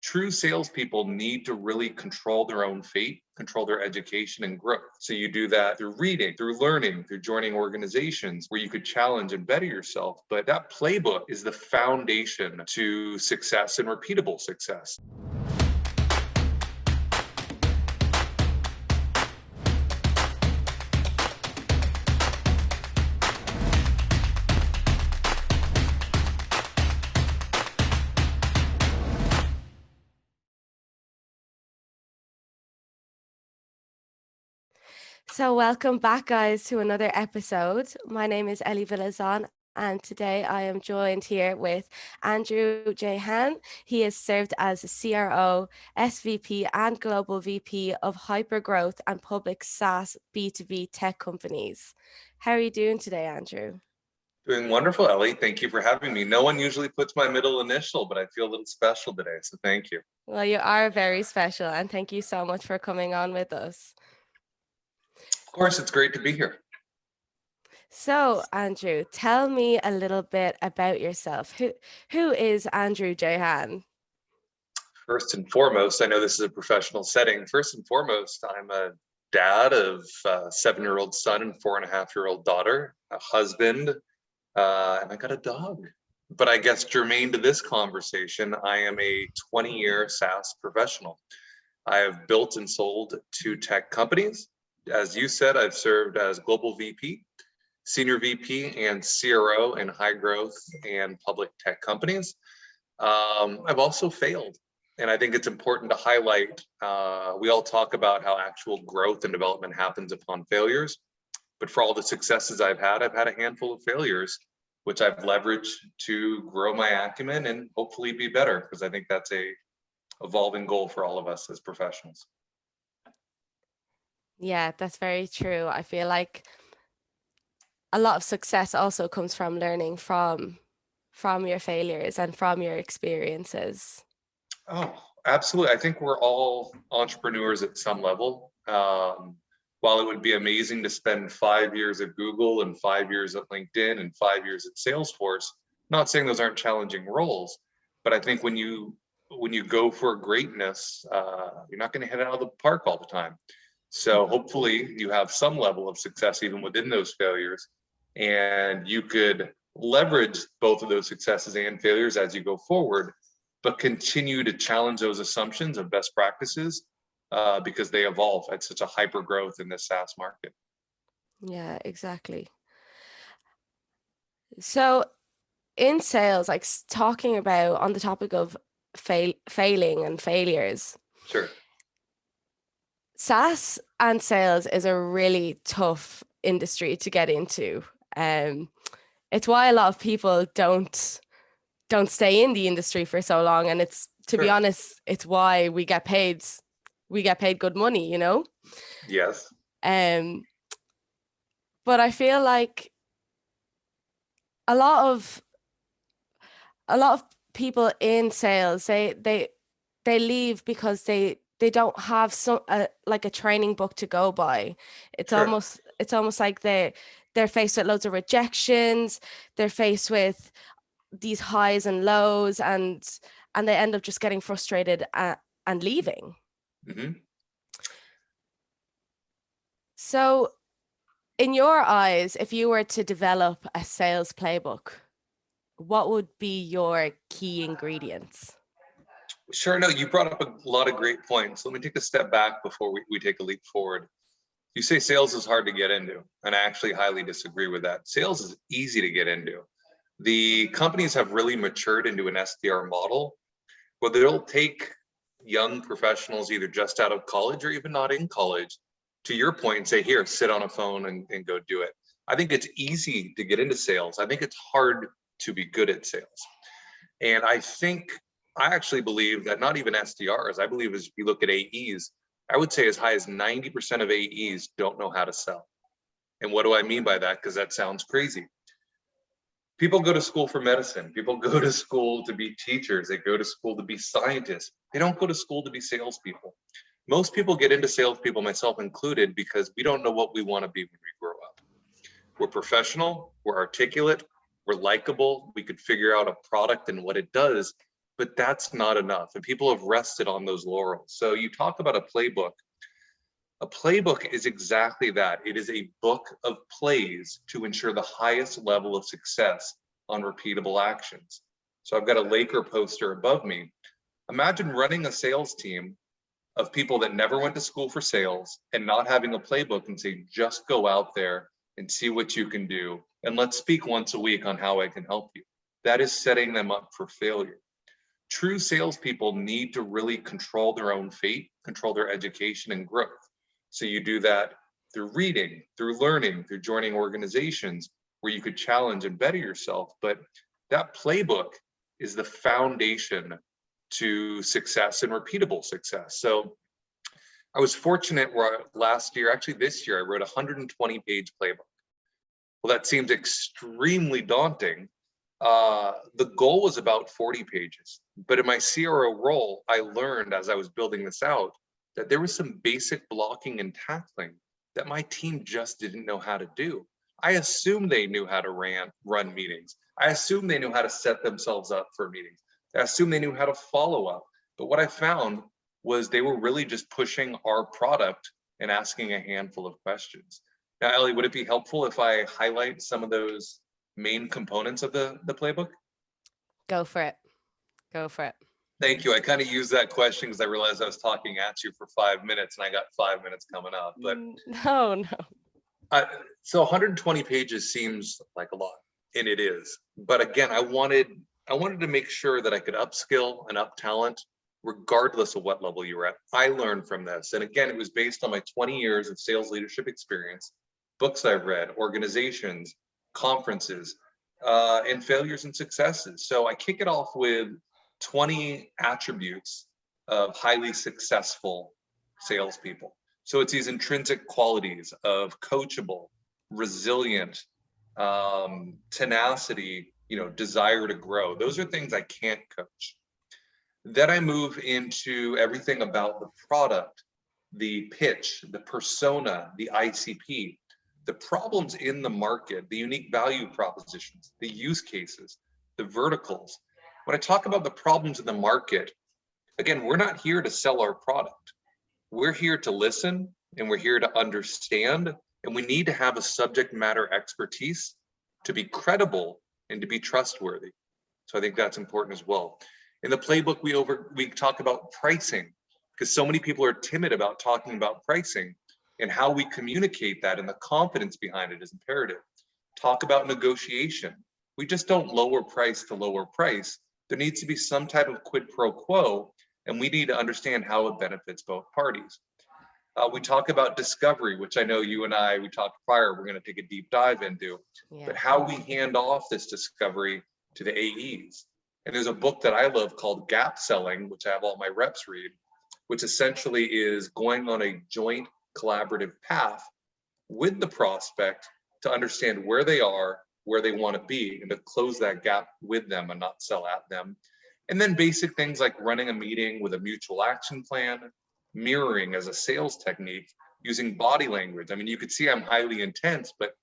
true salespeople need to really control their own fate, control their education and growth. So you do that through reading, through learning, through joining organizations where you could challenge and better yourself. But that playbook is the foundation to success and repeatable success. So welcome back, guys, to another episode. My name is Ellie Villazon, and today I am joined here with Andrew J. Hahn. He has served as a CRO, SVP, and Global VP of Hypergrowth and Public SaaS B2B tech companies. How are you doing today, Andrew? Doing wonderful, Ellie. Thank you for having me. No one usually puts my middle initial, but I feel a little special today, so thank you. Well, you are very special, and thank you so much for coming on with us. Of course, it's great to be here. So, Andrew, tell me a little bit about yourself. Who is Andrew J. Hahn? First and foremost, I know this is a professional setting. First and foremost, I'm a dad of a 7-year-old son and 4.5-year-old daughter, a husband, and I got a dog. But I guess germane to this conversation, I am a 20-year SaaS professional. I have built and sold 2 tech companies. As you said, I've served as Global VP, Senior VP, and CRO in high growth and public tech companies. I've also failed. And I think it's important to highlight, we all talk about how actual growth and development happens upon failures. But for all the successes I've had a handful of failures, which I've leveraged to grow my acumen and hopefully be better, because I think that's a evolving goal for all of us as professionals. Yeah, that's very true. I feel like a lot of success also comes from learning from your failures and from your experiences. Oh, absolutely. I think we're all entrepreneurs at some level. While it would be amazing to spend 5 years at Google and 5 years at LinkedIn and 5 years at Salesforce, not saying those aren't challenging roles, but I think when you go for greatness, you're not going to hit it out of the park all the time. So hopefully you have some level of success even within those failures, and you could leverage both of those successes and failures as you go forward, but continue to challenge those assumptions of best practices because they evolve at such a hyper growth in the SaaS market. Yeah, exactly. So in sales, like talking about on the topic of failing and failures. Sure. SaaS and sales is a really tough industry to get into. It's why a lot of people don't stay in the industry for so long, and it's to be honest, it's why we get paid good money, you know? Yes. But I feel like a lot of people in sales, they leave because they don't have like a training book to go by. It's almost like they're faced with loads of rejections. They're faced with these highs and lows, and they end up just getting frustrated and leaving. Mm-hmm. So in your eyes, if you were to develop a sales playbook, what would be your key ingredients? Sure. No, you brought up a lot of great points. Let me take a step back before we take a leap forward. You say sales is hard to get into, and I actually highly disagree with that. Sales is easy to get into. The companies have really matured into an SDR model where they'll take young professionals either just out of college or even not in college, to your point, and say, here, sit on a phone and go do it. I think it's easy to get into sales. I think it's hard to be good at sales. And I actually believe that not even SDRs, I believe as you look at AEs, I would say as high as 90% of AEs don't know how to sell. And what do I mean by that? Because that sounds crazy. People go to school for medicine. People go to school to be teachers. They go to school to be scientists. They don't go to school to be salespeople. Most people get into salespeople, myself included, because we don't know what we want to be when we grow up. We're professional, we're articulate, we're likable, we could figure out a product and what it does, but that's not enough. And people have rested on those laurels. So you talk about a playbook. A playbook is exactly that. It is a book of plays to ensure the highest level of success on repeatable actions. So I've got a Laker poster above me. Imagine running a sales team of people that never went to school for sales and not having a playbook and say, just go out there and see what you can do. And let's speak once a week on how I can help you. That is setting them up for failure. True salespeople need to really control their own fate, control their education and growth. So you do that through reading, through learning, through joining organizations where you could challenge and better yourself. But that playbook is the foundation to success and repeatable success. So I was fortunate where last year, actually this year, I wrote a 120-page playbook. Well, that seems extremely daunting. The goal was about 40 pages, but in my CRO role, I learned as I was building this out that there was some basic blocking and tackling that my team just didn't know how to do. I assumed they knew how to run meetings. I assumed they knew how to set themselves up for meetings. I assumed they knew how to follow up. But what I found was they were really just pushing our product and asking a handful of questions. Now, Ellie, would it be helpful if I highlight some of those main components of the playbook? Go for it. Go for it. Thank you. I kind of used that question because I realized I was talking at you for 5 minutes and I got 5 minutes coming up. But no. So 120 pages seems like a lot, and it is. But again, I wanted to make sure that I could upskill and up talent, regardless of what level you were at. I learned from this, and again, it was based on my 20 years of sales leadership experience, books I've read, organizations, conferences, and failures and successes. So I kick it off with 20 attributes of highly successful salespeople. So it's these intrinsic qualities of coachable, resilient, tenacity, desire to grow. Those are things I can't coach. Then I move into everything about the product, the pitch, the persona, the ICP, the problems in the market, the unique value propositions, the use cases, the verticals. When I talk about the problems in the market, again, we're not here to sell our product. We're here to listen, and we're here to understand, and we need to have a subject matter expertise to be credible and to be trustworthy. So I think that's important as well. In the playbook, we talk about pricing, because so many people are timid about talking about pricing, and how we communicate that and the confidence behind it is imperative. Talk about negotiation. We just don't lower price to lower price. There needs to be some type of quid pro quo, and we need to understand how it benefits both parties. We talk about discovery, which I know you and we talked prior, we're going to take a deep dive into, but how we hand off this discovery to the AEs. And there's a book that I love called Gap Selling, which I have all my reps read, which essentially is going on a joint collaborative path with the prospect to understand where they are, where they want to be, and to close that gap with them and not sell at them. And then basic things like running a meeting with a mutual action plan, mirroring as a sales technique, using body language. I mean, you could see I'm highly intense, but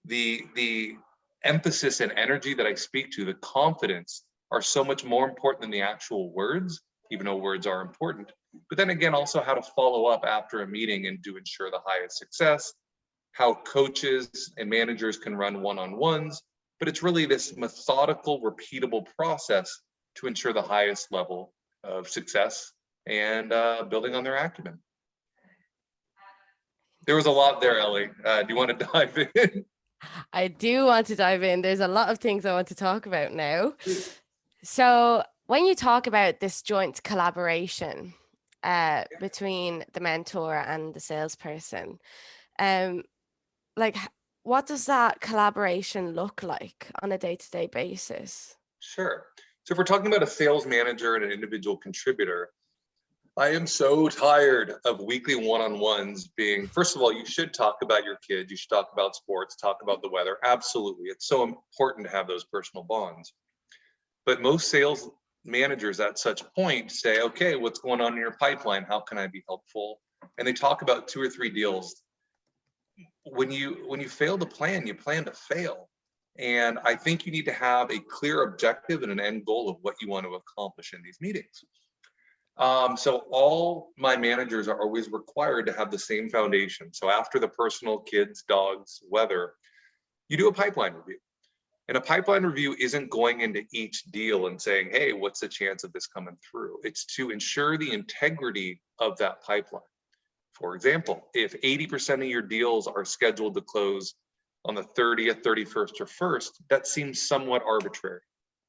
the emphasis and energy that I speak to, the confidence, are so much more important than the actual words, even though words are important. But then again, also how to follow up after a meeting and to ensure the highest success, how coaches and managers can run one-on-ones, but it's really this methodical, repeatable process to ensure the highest level of success and building on their acumen. There was a lot there, Ellie. Do you want to dive in? I do want to dive in. There's a lot of things I want to talk about now. So when you talk about this joint collaboration between the mentor and the salesperson, what does that collaboration look like on a day-to-day basis? Sure. So if we're talking about a sales manager and an individual contributor, I am so tired of weekly one-on-ones being, first of all, you should talk about your kids, you should talk about sports, talk about the weather. Absolutely. It's so important to have those personal bonds. But most sales managers at such point say, okay, what's going on in your pipeline? How can I be helpful? And they talk about 2 or 3 deals. When you fail to plan, you plan to fail. And I think you need to have a clear objective and an end goal of what you want to accomplish in these meetings. So all my managers are always required to have the same foundation. So after the personal, kids, dogs, weather, you do a pipeline review. And a pipeline review isn't going into each deal and saying, hey, what's the chance of this coming through? It's to ensure the integrity of that pipeline. For example, if 80% of your deals are scheduled to close on the 30th, 31st, or 1st, that seems somewhat arbitrary.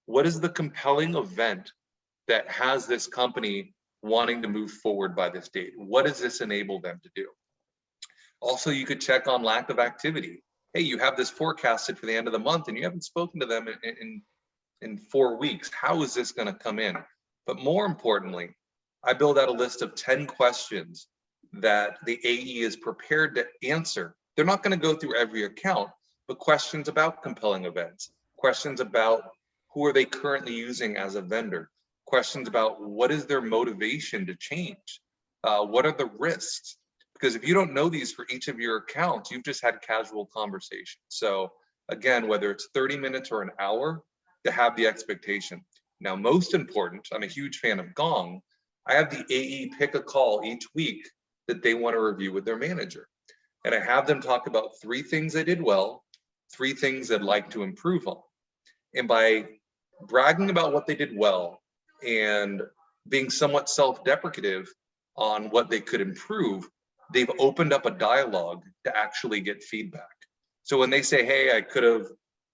What is the compelling event that has this company wanting to move forward by this date? What does this enable them to do? Also, you could check on lack of activity. Hey, you have this forecasted for the end of the month and you haven't spoken to them in 4 weeks. How is this going to come in? But more importantly, I build out a list of 10 questions that the AE is prepared to answer. They're not going to go through every account, but questions about compelling events, questions about who are they currently using as a vendor, questions about what is their motivation to change, what are the risks? Because if you don't know these for each of your accounts, you've just had casual conversation. So again, whether it's 30 minutes or an hour, to have the expectation. Now, most important, I'm a huge fan of Gong. I have the AE pick a call each week that they want to review with their manager. And I have them talk about 3 things they did well, 3 things they'd like to improve on. And by bragging about what they did well and being somewhat self-deprecative on what they could improve, they've opened up a dialogue to actually get feedback. So when they say, hey, I could have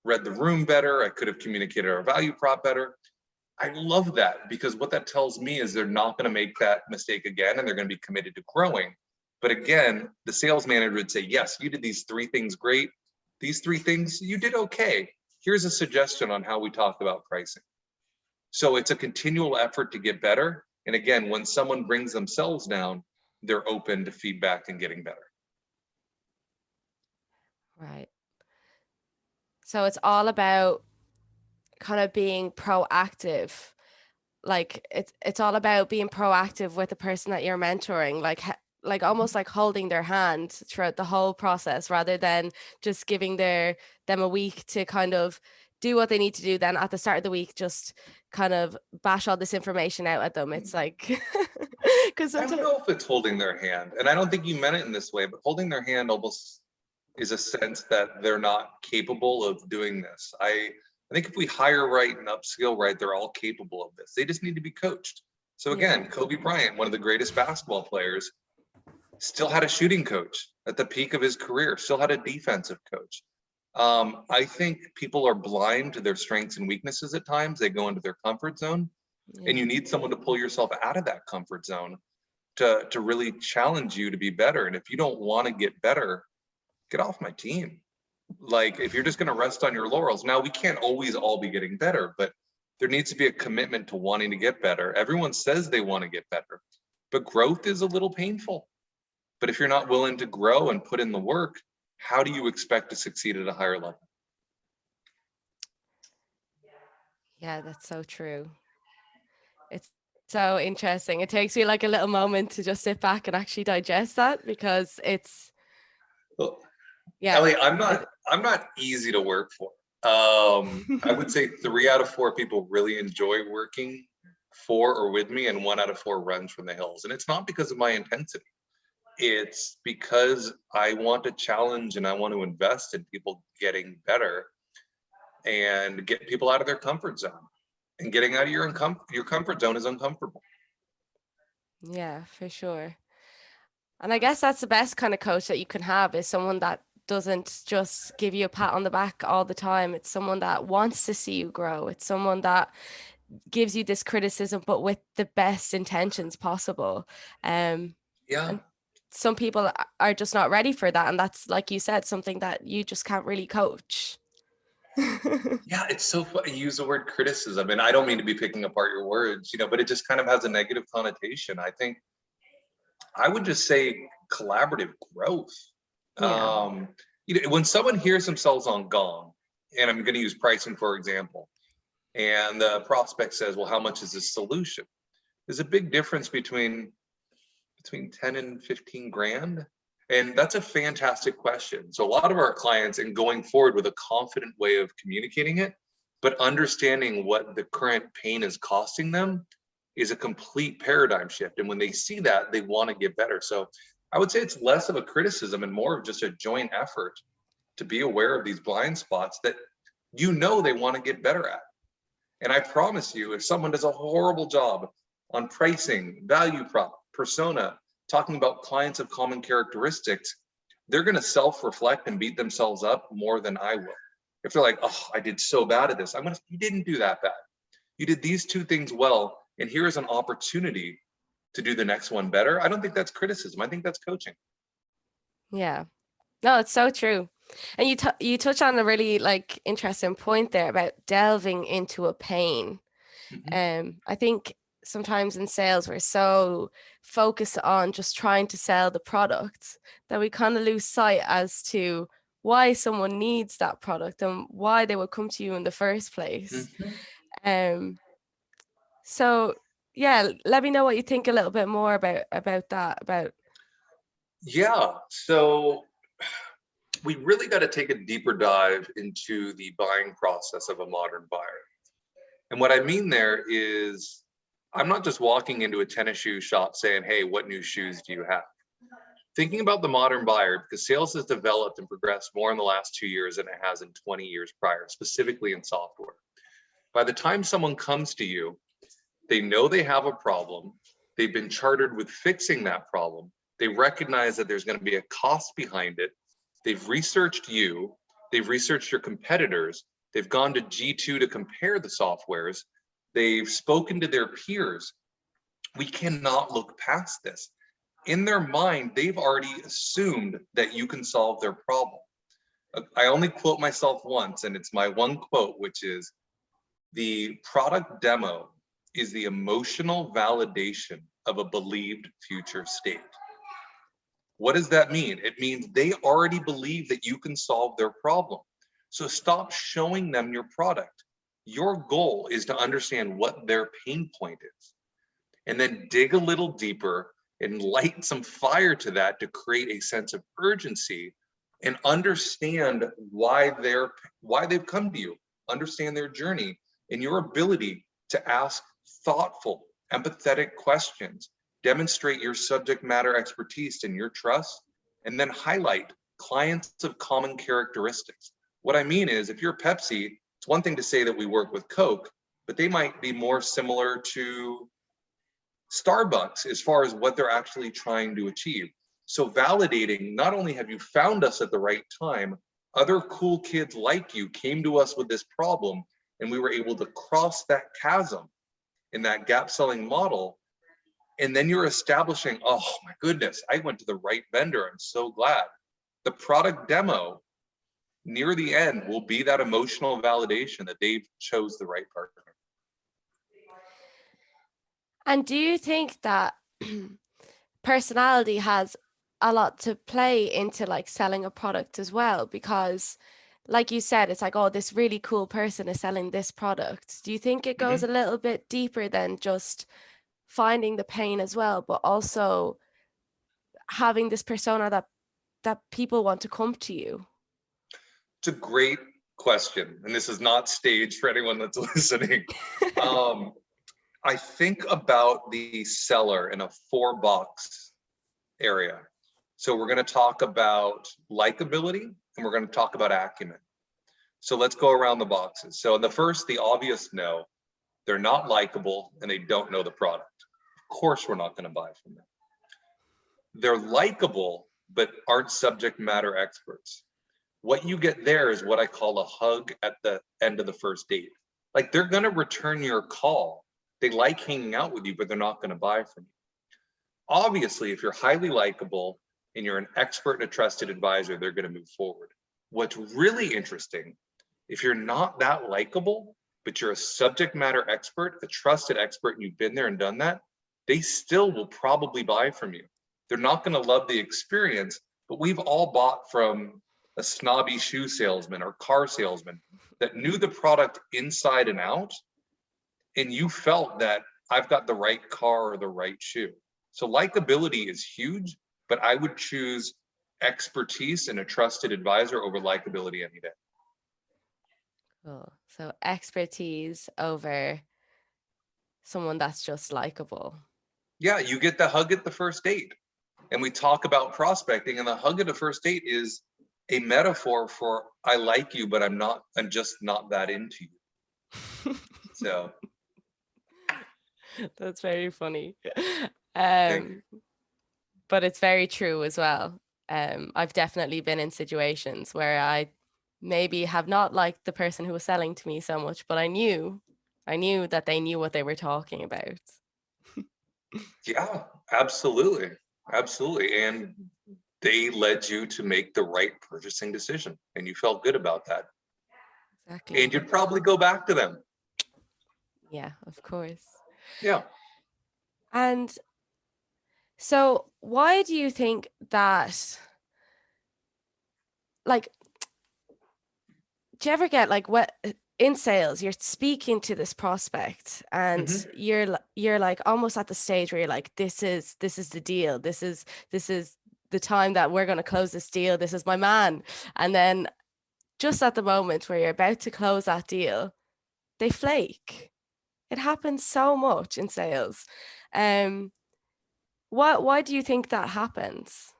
read the room better, I could have communicated our value prop better, I love that, because what that tells me is they're not going to make that mistake again and they're going to be committed to growing. But again, the sales manager would say, yes, you did these 3 things great. These 3 things you did okay. Here's a suggestion on how we talk about pricing. So it's a continual effort to get better. And again, when someone brings themselves down, they're open to feedback and getting better. Right. So it's all about kind of being proactive. Like it's all about being proactive with the person that you're mentoring, like almost like holding their hand throughout the whole process, rather than just giving them a week to kind of do what they need to do. Then at the start of the week, just kind of bash all this information out at them. It's like, because I don't know if it's holding their hand, and I don't think you meant it in this way, but holding their hand almost is a sense that they're not capable of doing this. I think if we hire right and upskill right, they're all capable of this. They just need to be coached. So again, Yeah. Kobe Bryant, one of the greatest basketball players, still had a shooting coach at the peak of his career, still had a defensive coach. I think people are blind to their strengths and weaknesses at times. They go into their comfort zone, and you need someone to pull yourself out of that comfort zone to really challenge you to be better. And if you don't want to get better, get off my team. Like, if you're just going to rest on your laurels, now we can't always all be getting better, but there needs to be a commitment to wanting to get better. Everyone says they want to get better, but growth is a little painful. But if you're not willing to grow and put in the work, how do you expect to succeed at a higher level? Yeah, that's so true. It's so interesting. It takes me like a little moment to just sit back and actually digest that, because it's, Well, yeah. Ellie, I'm not easy to work for. I would say 3 out of 4 people really enjoy working for or with me, and 1 out of 4 runs from the hills. And it's not because of my intensity. It's because I want to challenge and I want to invest in people getting better and get people out of their comfort zone. And getting out of your comfort zone is uncomfortable. Yeah, for sure. And I guess that's the best kind of coach that you can have, is someone that doesn't just give you a pat on the back all the time. It's someone that wants to see you grow. It's someone that gives you this criticism, but with the best intentions possible. Yeah. And some people are just not ready for that. And that's, like you said, something that you just can't really coach. Yeah, it's so funny. You use the word criticism, and I don't mean to be picking apart your words, but it just kind of has a negative connotation. I think I would just say collaborative growth. Yeah. When someone hears themselves on Gong, and I'm going to use pricing for example, and the prospect says, well, how much is this solution? There's a big difference between 10 and 15 grand. And that's a fantastic question. So a lot of our clients, and going forward with a confident way of communicating it, but understanding what the current pain is costing them, is a complete paradigm shift. And when they see that, they want to get better. So I would say it's less of a criticism and more of just a joint effort to be aware of these blind spots that they want to get better at. And I promise you, if someone does a horrible job on pricing, value prop, persona, talking about clients of common characteristics, they're going to self-reflect and beat themselves up more than I will. If they're like, oh, I did so bad at this, you didn't do that bad. You did these two things well, and here's an opportunity to do the next one better. I don't think that's criticism. I think that's coaching. Yeah. No, it's so true. And you touch on a really like interesting point there about delving into a pain. I think sometimes in sales we're so focused on just trying to sell the product that we kind of lose sight as to why someone needs that product and why they would come to you in the first place. So yeah, let me know what you think a little bit more about that. Yeah, so we really got to take a deeper dive into the buying process of a modern buyer. And what I mean there is, I'm not just walking into a tennis shoe shop saying, hey, what new shoes do you have? Thinking about the modern buyer, because sales has developed and progressed more in the last 2 years than it has in 20 years prior, specifically in software. By the time someone comes to you, they know they have a problem. They've been chartered with fixing that problem. They recognize that there's going to be a cost behind it. They've researched you. They've researched your competitors. They've gone to G2 to compare the softwares. They've spoken to their peers. We cannot look past this. In their mind, they've already assumed that you can solve their problem. I only quote myself once, and it's my one quote, which is, the product demo is the emotional validation of a believed future state. What does that mean? It means they already believe that you can solve their problem. So stop showing them your product. Your goal is to understand what their pain point is, and then dig a little deeper and light some fire to that to create a sense of urgency and understand why they've come to you, understand their journey and your ability to ask thoughtful, empathetic questions, demonstrate your subject matter expertise and your trust, and then highlight clients of common characteristics. What I mean is, if you're Pepsi, it's one thing to say that we work with Coke, but they might be more similar to Starbucks as far as what they're actually trying to achieve. So validating, not only have you found us at the right time, other cool kids like you came to us with this problem, and we were able to cross that chasm in that gap selling model. And then you're establishing, oh my goodness, I went to the right vendor. I'm so glad. The product demo near the end will be that emotional validation that they've chose the right partner. And do you think that personality has a lot to play into like selling a product as well? Because like you said, it's like, oh, this really cool person is selling this product. Do you think it goes a little bit deeper than just finding the pain as well, but also having this persona that people want to come to you? It's a great question, and this is not staged for anyone that's listening. I think about the seller in a 4-box area. So we're going to talk about likability, and we're going to talk about acumen. So let's go around the boxes. So in the first, the obvious no, they're not likable and they don't know the product. Of course, we're not going to buy from them. They're likable, but aren't subject matter experts. What you get there is what I call a hug at the end of the first date. Like, they're going to return your call. They like hanging out with you, but they're not going to buy from you. Obviously, if you're highly likable and you're an expert and a trusted advisor, they're going to move forward. What's really interesting, if you're not that likable, but you're a subject matter expert, a trusted expert, and you've been there and done that, they still will probably buy from you. They're not going to love the experience, but we've all bought from a snobby shoe salesman or car salesman that knew the product inside and out, and you felt that I've got the right car or the right shoe. So likability is huge, but I would choose expertise and a trusted advisor over likability any day. Cool. So expertise over someone that's just likable. Yeah, you get the hug at the first date. And we talk about prospecting, and the hug at the first date is a metaphor for I like you, but I'm just not that into you. So that's very funny. thank you. But it's very true as well. I've definitely been in situations where I maybe have not liked the person who was selling to me so much, but I knew that they knew what they were talking about. Yeah, absolutely. Absolutely. And they led you to make the right purchasing decision, and you felt good about that. Exactly. And you'd probably go back to them. Yeah, of course. Yeah. And so why do you think that, like, do you ever get like what in sales you're speaking to this prospect and Mhm. you're like almost at the stage where you're like, this is the deal, this is the time that we're going to close this deal, this is my man, and then just at the moment where you're about to close that deal, they flake. It happens so much in sales. Why do you think that happens?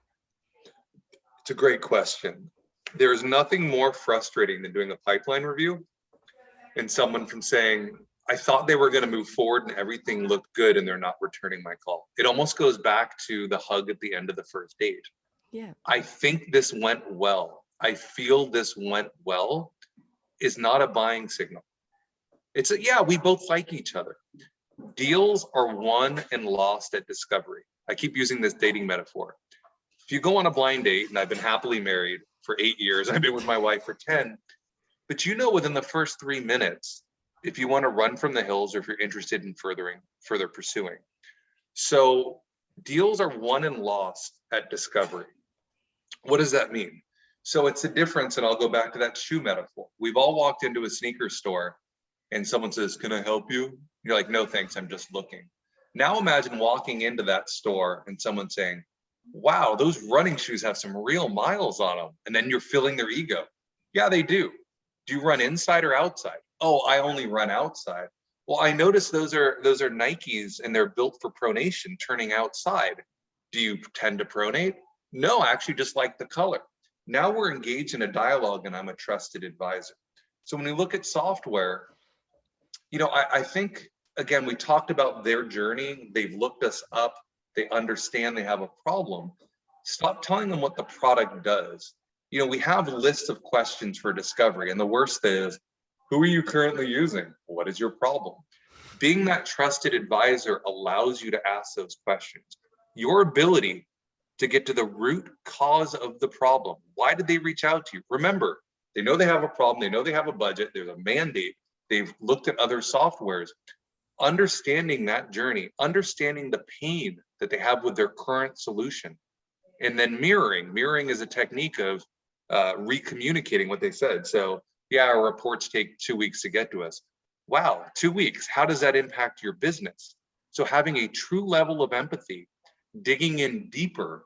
It's a great question. There is nothing more frustrating than doing a pipeline review and someone from saying, I thought they were going to move forward and everything looked good and they're not returning my call. It almost goes back to the hug at the end of the first date. Yeah. I think this went well. I feel this went well is not a buying signal. It's a, yeah, we both like each other. Deals are won and lost at discovery. I keep using this dating metaphor. If you go on a blind date, and I've been happily married for 8 years, I've been with my wife for 10, but you know within the first 3 minutes if you want to run from the hills or if you're interested in further pursuing. So deals are won and lost at discovery. What does that mean? So it's a difference, and I'll go back to that shoe metaphor. We've all walked into a sneaker store and someone says, can I help you? You're like, no, thanks, I'm just looking. Now imagine walking into that store and someone saying, wow, those running shoes have some real miles on them. And then you're filling their ego. Yeah, they do. Do you run inside or outside? Oh, I only run outside. Well, I noticed those are Nikes and they're built for pronation, turning outside. Do you tend to pronate? No, I actually just like the color. Now we're engaged in a dialogue and I'm a trusted advisor. So when we look at software, I think, again, we talked about their journey. They've looked us up. They understand they have a problem. Stop telling them what the product does. We have lists of questions for discovery. And the worst is, who are you currently using? What is your problem? Being that trusted advisor allows you to ask those questions. Your ability to get to the root cause of the problem. Why did they reach out to you? Remember, they know they have a problem. They know they have a budget. There's a mandate. They've looked at other softwares. Understanding that journey, understanding the pain that they have with their current solution, and then mirroring is a technique of recommunicating what they said. So yeah, our reports take 2 weeks to get to us. Wow, 2 weeks, how does that impact your business? So having a true level of empathy, digging in deeper,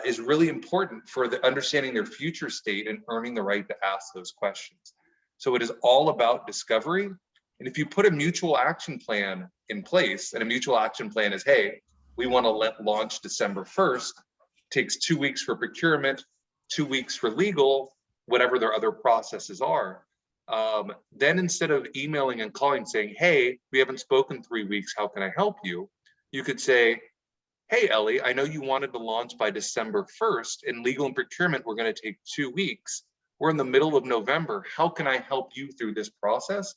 is really important for understanding their future state and earning the right to ask those questions. So it is all about discovery. And if you put a mutual action plan in place, and a mutual action plan is, hey, we want to launch December 1st, takes 2 weeks for procurement, 2 weeks for legal, whatever their other processes are. Then instead of emailing and calling saying, hey, we haven't spoken 3 weeks, how can I help you? You could say, hey, Ellie, I know you wanted to launch by December 1st. In legal and procurement, we're going to take 2 weeks. We're in the middle of November. How can I help you through this process?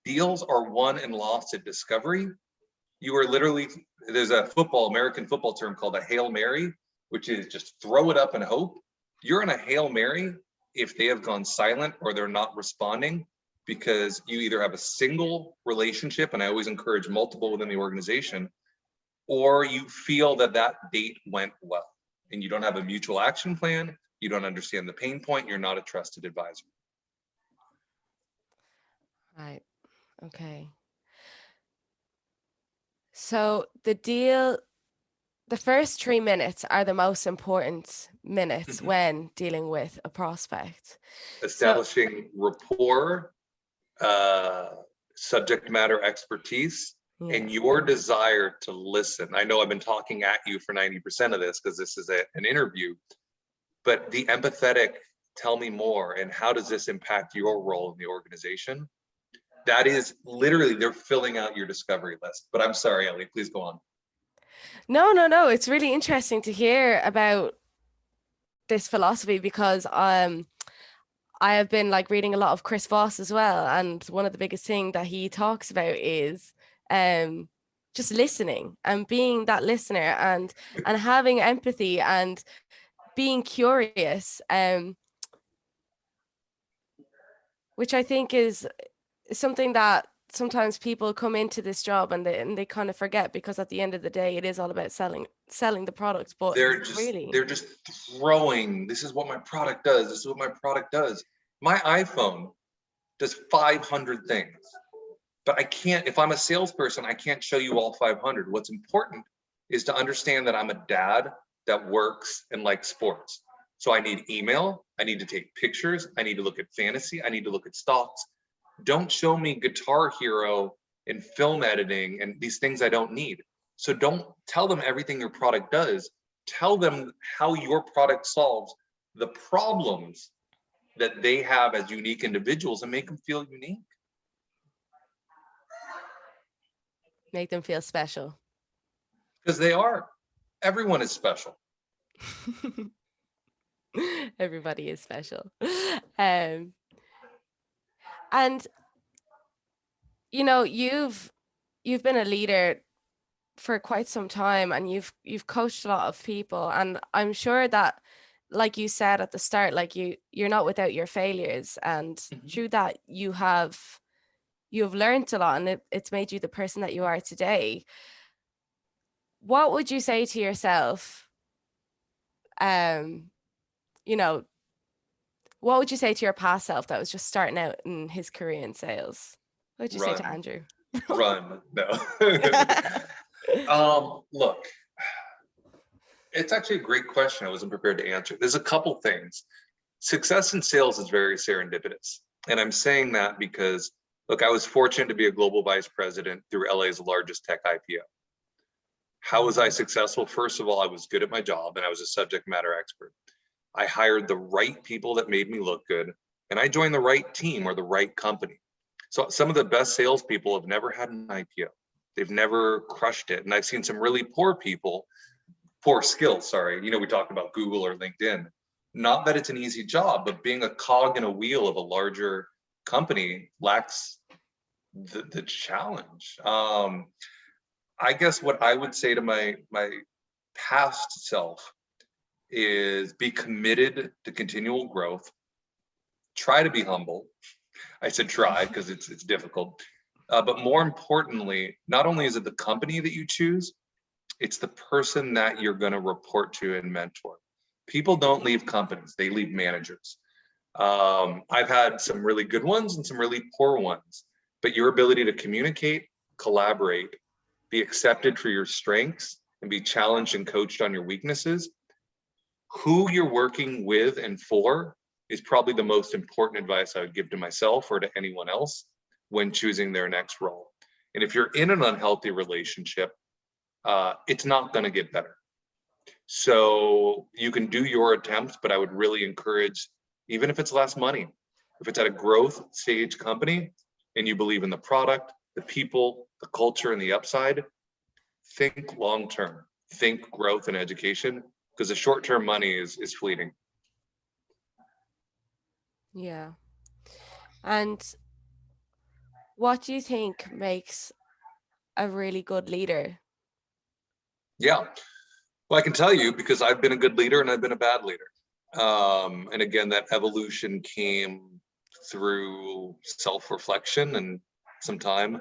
Deals are won and lost at discovery. You are literally, there's a American football term called a Hail Mary, which is just throw it up and hope. You're in a Hail Mary if they have gone silent or they're not responding, because you either have a single relationship, and I always encourage multiple within the organization, or you feel that date went well and you don't have a mutual action plan, you don't understand the pain point, you're not a trusted advisor. Right. Okay. So the deal the first 3 minutes are the most important minutes Mhm. when dealing with a prospect. So Establishing rapport, uh, subject matter expertise, yeah. and your desire to listen. I know I've been talking at you for 90% of this because this is an interview, but the empathetic, tell me more, and how does this impact your role in the organization? That is literally, they're filling out your discovery list. But I'm sorry, Ellie, please go on. No. It's really interesting to hear about this philosophy because I have been like reading a lot of Chris Voss as well, and one of the biggest thing that he talks about is just listening and being that listener and having empathy and being curious, which I think is something that sometimes people come into this job and they kind of forget, because at the end of the day it is all about selling the product, but really They're just throwing, this is what my product does, this is what my product does. My iPhone does 500 things, but I can't, if I'm a salesperson, I can't show you all 500. What's important is to understand that I'm a dad that works and likes sports. So I need email, I need to take pictures, I need to look at fantasy, I need to look at stocks. Don't show me Guitar Hero and film editing and these things I don't need. So don't tell them everything your product does. Tell them how your product solves the problems that they have as unique individuals and make them feel unique. make them feel special. Because they are. Everyone is special. Everybody is special. Um, and you know, you've been a leader for quite some time, and you've coached a lot of people, and I'm sure that, like you said at the start, like you're not without your failures, and through that you've learned a lot, and it's made you the person that you are today. What would you say to yourself, um you know, what would you say to your past self that was just starting out in his career in sales? What would you say to Run, Andrew? run. No. Look, it's actually a great question. I wasn't prepared to answer. There's a couple things. Success in sales is very serendipitous. And I'm saying that because, look, I was fortunate to be a global vice president through LA's largest tech IPO. How was I successful? First of all, I was good at my job and I was a subject matter expert. I hired the right people that made me look good, and I joined the right team or the right company. So some of the best salespeople have never had an IPO. They've never crushed it. And I've seen some really poor people, poor skills, sorry. You know, we talked about Google or LinkedIn. Not that it's an easy job, but being a cog in a wheel of a larger company lacks the challenge. I guess what I would say to my past self is be committed to continual growth. Try to be humble. I said try because it's difficult. But more importantly, not only is it the company that you choose, it's the person that you're going to report to and mentor. People don't leave companies, they leave managers. I've had some really good ones and some really poor ones, but your ability to communicate, collaborate, be accepted for your strengths, and be challenged and coached on your weaknesses, who you're working with and for is probably the most important advice I would give to myself or to anyone else when choosing their next role. And if you're in an unhealthy relationship, it's not going to get better. So you can do your attempts, but I would really encourage, even if it's less money, if it's at a growth stage company and you believe in the product, the people, the culture, and the upside, think long term, think growth and education, because the short term money is fleeting. Yeah. And what do you think makes a really good leader? Yeah. Well, I can tell you because I've been a good leader and I've been a bad leader. And again, that evolution came through self-reflection and some time.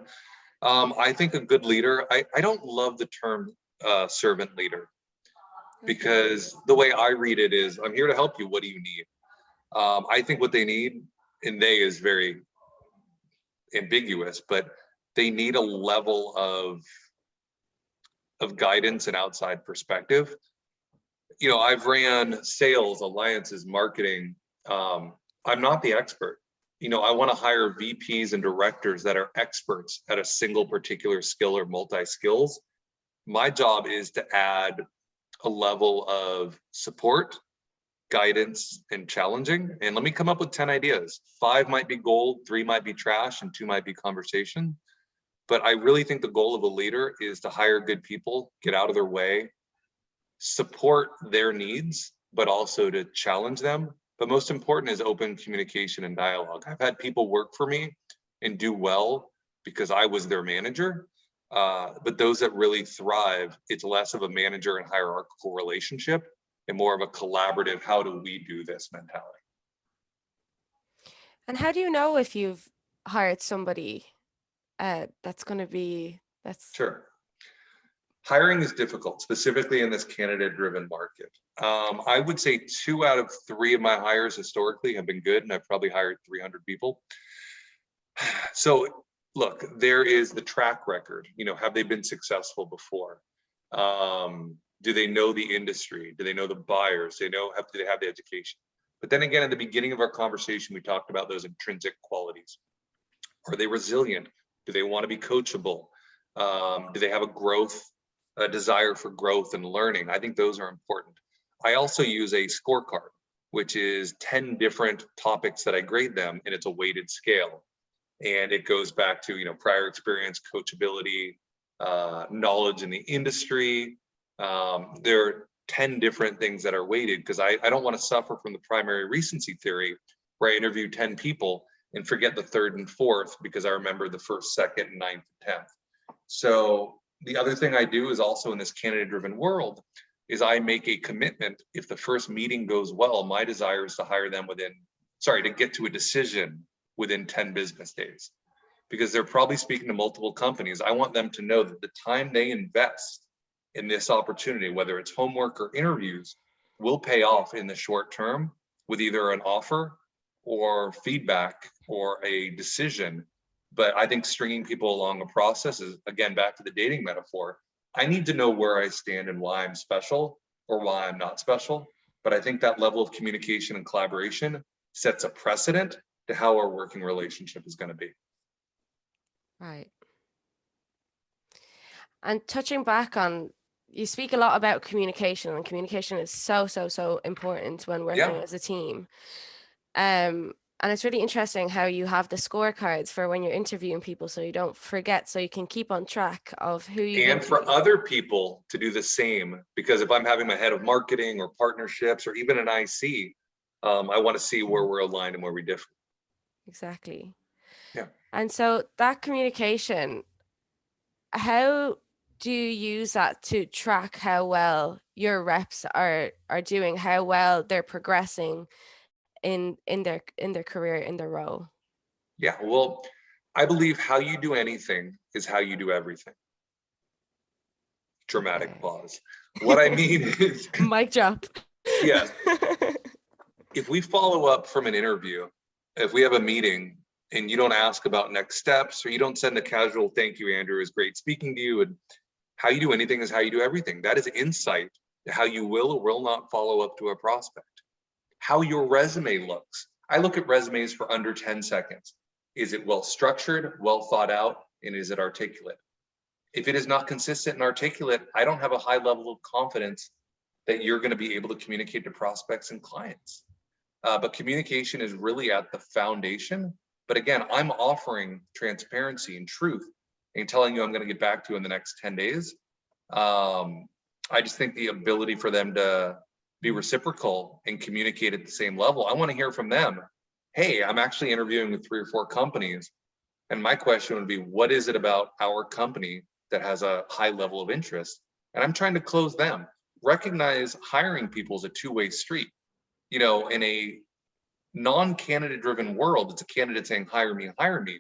I think a good leader, I don't love the term servant leader, because the way I read it is, I'm here to help you. What do you need? I think what they need, and they is very ambiguous, but they need a level of of guidance and outside perspective. I've ran sales, alliances, marketing. I'm not the expert. I want to hire VPs and directors that are experts at a single particular skill or multi-skills. My job is to add a level of support, guidance, and challenging. And let me come up with 10 ideas. 5 might be gold, 3 might be trash, and 2 might be conversation. But I really think the goal of a leader is to hire good people, get out of their way, support their needs, but also to challenge them. But most important is open communication and dialogue. I've had people work for me and do well because I was their manager. But those that really thrive, it's less of a manager and hierarchical relationship and more of a collaborative, how do we do this mentality. And how do you know if you've hired somebody that's Sure. Hiring is difficult, specifically in this candidate-driven market. I would say 2 out of 3 of my hires historically have been good, and I've probably hired 300 people. So look, there is the track record. Have they been successful before? Do they know the industry? Do they know the buyers? Do they have the education? But then again, at the beginning of our conversation, we talked about those intrinsic qualities. Are they resilient? Do they want to be coachable? Do they have a desire for growth and learning? I think those are important. I also use a scorecard, which is 10 different topics that I grade them, and it's a weighted scale. And it goes back to, prior experience, coachability, knowledge in the industry. There are 10 different things that are weighted because I don't want to suffer from the primary recency theory where I interview 10 people and forget the 3rd and 4th because I remember the 1st, 2nd, and 9th, and 10th. So the other thing I do is also in this candidate-driven world is I make a commitment. If the first meeting goes well, my desire is to hire them to get to a decision within 10 business days, because they're probably speaking to multiple companies. I want them to know that the time they invest in this opportunity, whether it's homework or interviews, will pay off in the short term with either an offer or feedback or a decision. But I think stringing people along a process is, again, back to the dating metaphor. I need to know where I stand and why I'm special or why I'm not special. But I think that level of communication and collaboration sets a precedent to how our working relationship is going to be. Right. And touching back on, you speak a lot about communication, and communication is so important when working as a team. And it's really interesting how you have the scorecards for when you're interviewing people so you don't forget, so you can keep on track of who you and for other people to do the same. Because if I'm having my head of marketing or partnerships or even an IC, I want to see where we're aligned and where we differ. Exactly. Yeah. And so that communication, how do you use that to track how well your reps are doing, how well they're progressing in their career, in their role? Yeah, well, I believe how you do anything is how you do everything. Dramatic pause. What I mean is mic drop. Yes. If we follow up from an interview, if we have a meeting and you don't ask about next steps, or you don't send a casual thank you, Andrew, it's great speaking to you, and how you do anything is how you do everything. That is insight to how you will or will not follow up to a prospect. How your resume looks. I look at resumes for under 10 seconds. Is it well structured, well thought out, and is it articulate? If it is not consistent and articulate, I don't have a high level of confidence that you're going to be able to communicate to prospects and clients. But communication is really at the foundation. But again, I'm offering transparency and truth and telling you I'm going to get back to you in the next 10 days. I just think the ability for them to be reciprocal and communicate at the same level. I want to hear from them. Hey, I'm actually interviewing with 3 or 4 companies. And my question would be, what is it about our company that has a high level of interest? And I'm trying to close them. Recognize hiring people is a two-way street. In a non-candidate driven world, it's a candidate saying, hire me, hire me.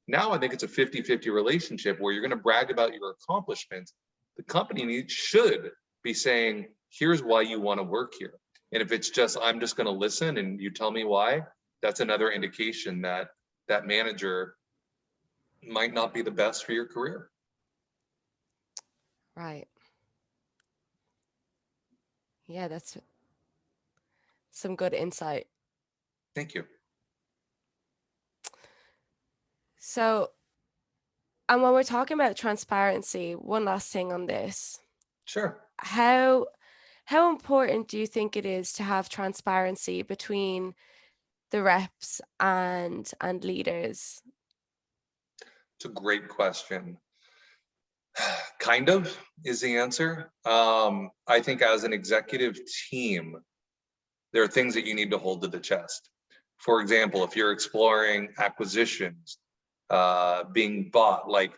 Now I think it's a 50-50 relationship where you're going to brag about your accomplishments. The company should be saying, here's why you want to work here. And if it's just, I'm just going to listen and you tell me why, that's another indication that that manager might not be the best for your career. Right. Yeah, that's some good insight. Thank you. So, and when we're talking about transparency, one last thing on this. Sure. How important do you think it is to have transparency between the reps and leaders? It's a great question. Kind of is the answer. I think as an executive team, there are things that you need to hold to the chest. For example, if you're exploring acquisitions, being bought, like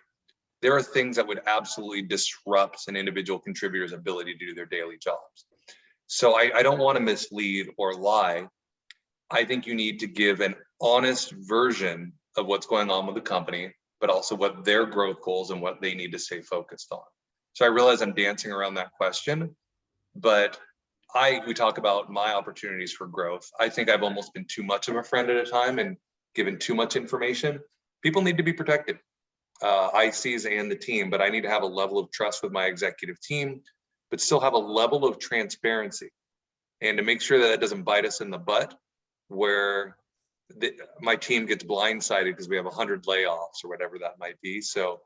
there are things that would absolutely disrupt an individual contributor's ability to do their daily jobs. So I don't want to mislead or lie. I think you need to give an honest version of what's going on with the company, but also what their growth goals and what they need to stay focused on. So I realize I'm dancing around that question, but we talk about my opportunities for growth. I think I've almost been too much of a friend at a time and given too much information. People need to be protected. ICs and the team, but I need to have a level of trust with my executive team, but still have a level of transparency, and to make sure that it doesn't bite us in the butt where my team gets blindsided because we have 100 layoffs or whatever that might be. So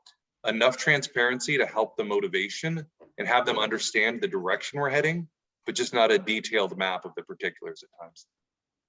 enough transparency to help the motivation and have them understand the direction we're heading, but just not a detailed map of the particulars at times.